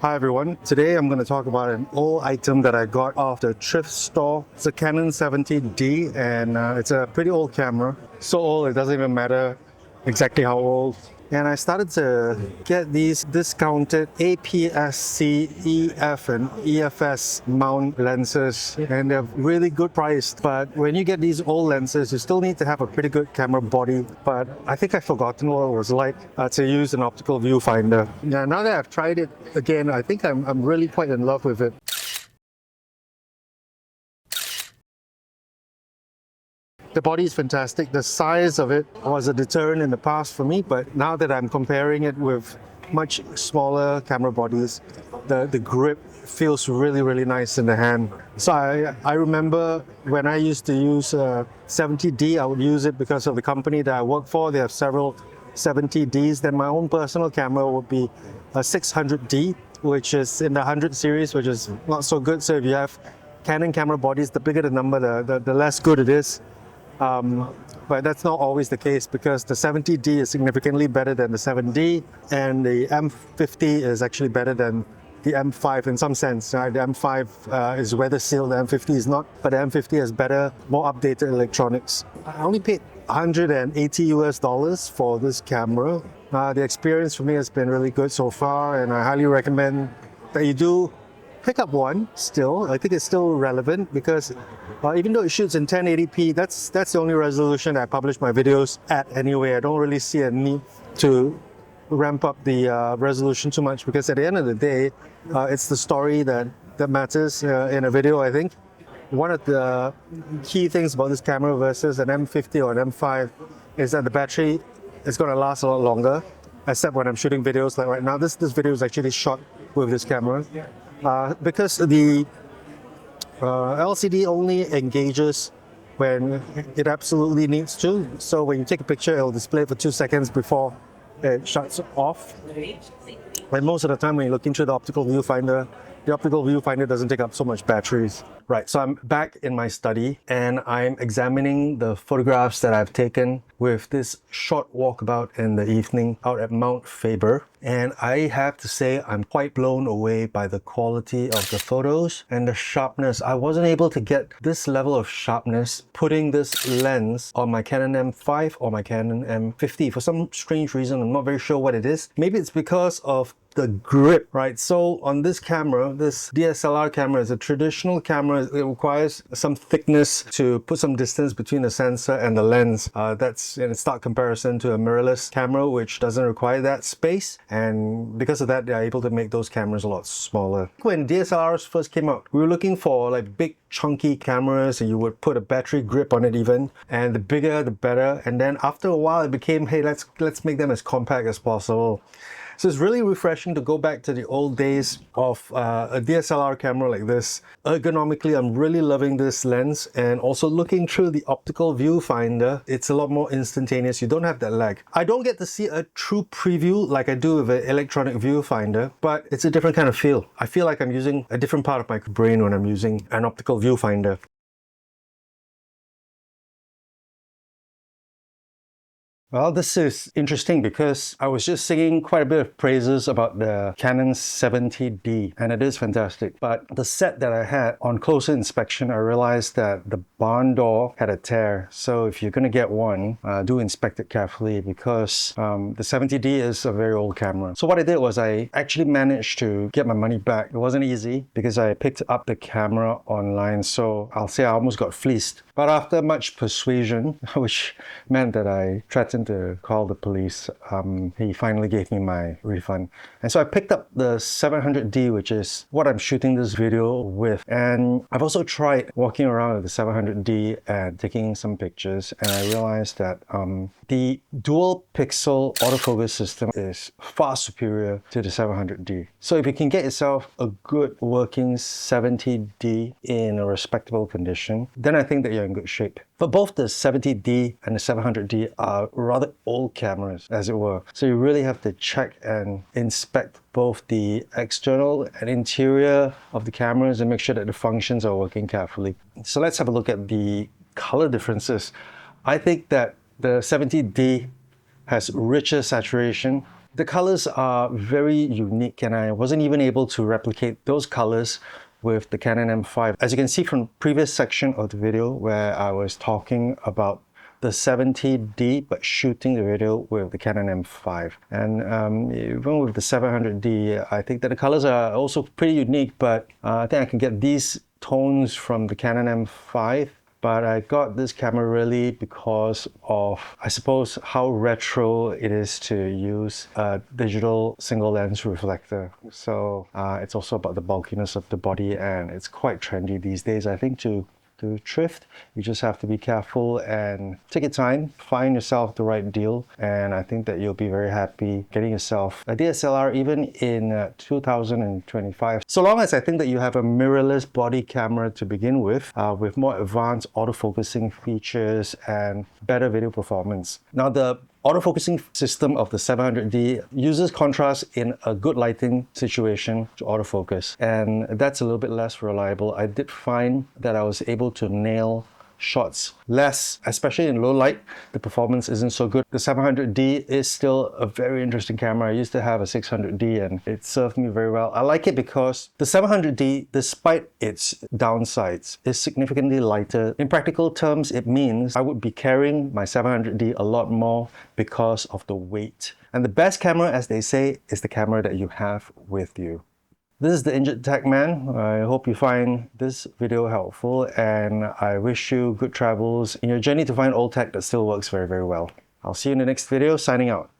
Hi everyone, today I'm going to talk about an old item that I got off the thrift store. It's a Canon 700D and it's a pretty old camera. So old it doesn't even matter exactly how old. And I started to get these discounted APS-C, EF and EFS mount lenses, and they're really good priced. But when you get these old lenses, you still need to have a pretty good camera body. But I think I've forgotten what it was like to use an optical viewfinder. Now that I've tried it again, I think I'm really quite in love with it. The body is fantastic. The size of it was a deterrent in the past for me, but now that I'm comparing it with much smaller camera bodies, the grip feels really nice in the hand. So I remember when I used to use 70D, I would use it because of the company that I work for. They have several 70Ds. Then my own personal camera would be a 600D, which is in the 100 series, which is not so good. So if you have Canon camera bodies, the bigger the number, the less good it is. But that's not always the case because the 70D is significantly better than the 7D, and the M50 is actually better than the M5 in some sense. Right? The M5 is weather sealed, the M50 is not, but the M50 has better, more updated electronics. I only paid $180 for this camera. The experience for me has been really good so far, and I highly recommend that you do pick up one still. I think it's still relevant because even though it shoots in 1080p, that's the only resolution I publish my videos at anyway. I don't really see a need to ramp up the resolution too much because at the end of the day, it's the story that matters in a video, I think. One of the key things about this camera versus an M50 or an M5 is that the battery is going to last a lot longer, except when I'm shooting videos like right now. This video is actually shot with this camera. Because the LCD only engages when it absolutely needs to. So when you take a picture, it'll display for 2 seconds before it shuts off. And most of the time when you're looking through the optical viewfinder doesn't take up so much batteries. Right, so I'm back in my study and I'm examining the photographs that I've taken with this short walkabout in the evening out at Mount Faber. And I have to say I'm quite blown away by the quality of the photos and the sharpness. I wasn't able to get this level of sharpness putting this lens on my Canon M5 or my Canon M50 for some strange reason. I'm not very sure what it is. Maybe it's because of the grip, right? So on this camera, this DSLR camera is a traditional camera. It requires some thickness to put some distance between the sensor and the lens. That's in stark comparison to a mirrorless camera, which doesn't require that space. And because of that, they're able to make those cameras a lot smaller. When DSLRs first came out, we were looking for like big chunky cameras and you would put a battery grip on it even, and the bigger the better. And then after a while it became, hey, let's make them as compact as possible. So it's really refreshing to go back to the old days of a DSLR camera like this. Ergonomically, I'm really loving this lens, and also looking through the optical viewfinder, it's a lot more instantaneous. You don't have that lag. I don't get to see a true preview like I do with an electronic viewfinder, but it's a different kind of feel. I feel like I'm using a different part of my brain when I'm using an optical viewfinder. Well, this is interesting because I was just singing quite a bit of praises about the Canon 700D, and it is fantastic. But the set that I had, on closer inspection, I realized that the barn door had a tear. So if you're going to get one, do inspect it carefully because the 700D is a very old camera. So what I did was I actually managed to get my money back. It wasn't easy because I picked up the camera online. So I'll say I almost got fleeced. But after much persuasion, which meant that I threatened to call the police, he finally gave me my refund. And so I picked up the 700D, which is what I'm shooting this video with. And I've also tried walking around with the 700D and taking some pictures, and I realized that the dual pixel autofocus system is far superior to the 700D. So if you can get yourself a good working 70D in a respectable condition, then I think that you're in good shape. But both the 70D and the 700D are rather old cameras, as it were. So you really have to check and inspect both the external and interior of the cameras and make sure that the functions are working carefully. So let's have a look at the color differences. I think that the 70D has richer saturation The colors are very unique, and I wasn't even able to replicate those colors with the Canon M5. As you can see from the previous section of the video where I was talking about the 700D but shooting the video with the Canon M5. And even with the 700D, I think that the colors are also pretty unique, but I think I can get these tones from the Canon M5. But I got this camera really because of, I suppose, how retro it is to use a digital single lens reflector. So it's also about the bulkiness of the body, and it's quite trendy these days, I think, to thrift. You just have to be careful and take your time, find yourself the right deal, and I think that you'll be very happy getting yourself a DSLR even in 2025. So long as I think that you have a mirrorless body camera to begin with more advanced autofocusing features and better video performance. Now, the autofocusing system of the 700D uses contrast in a good lighting situation to autofocus, and that's a little bit less reliable. I did find that I was able to nail shots less, especially in low light. The performance isn't so good. The 700D is still a very interesting camera. I used to have a 600D and it served me very well. I like it because the 700D, despite its downsides, is significantly lighter. In practical terms, it means I would be carrying my 700D a lot more because of the weight. And the best camera, as they say, is the camera that you have with you. This is the Injured Tech Man. I hope you find this video helpful, and I wish you good travels in your journey to find old tech that still works very, very well. I'll see you in the next video. Signing out.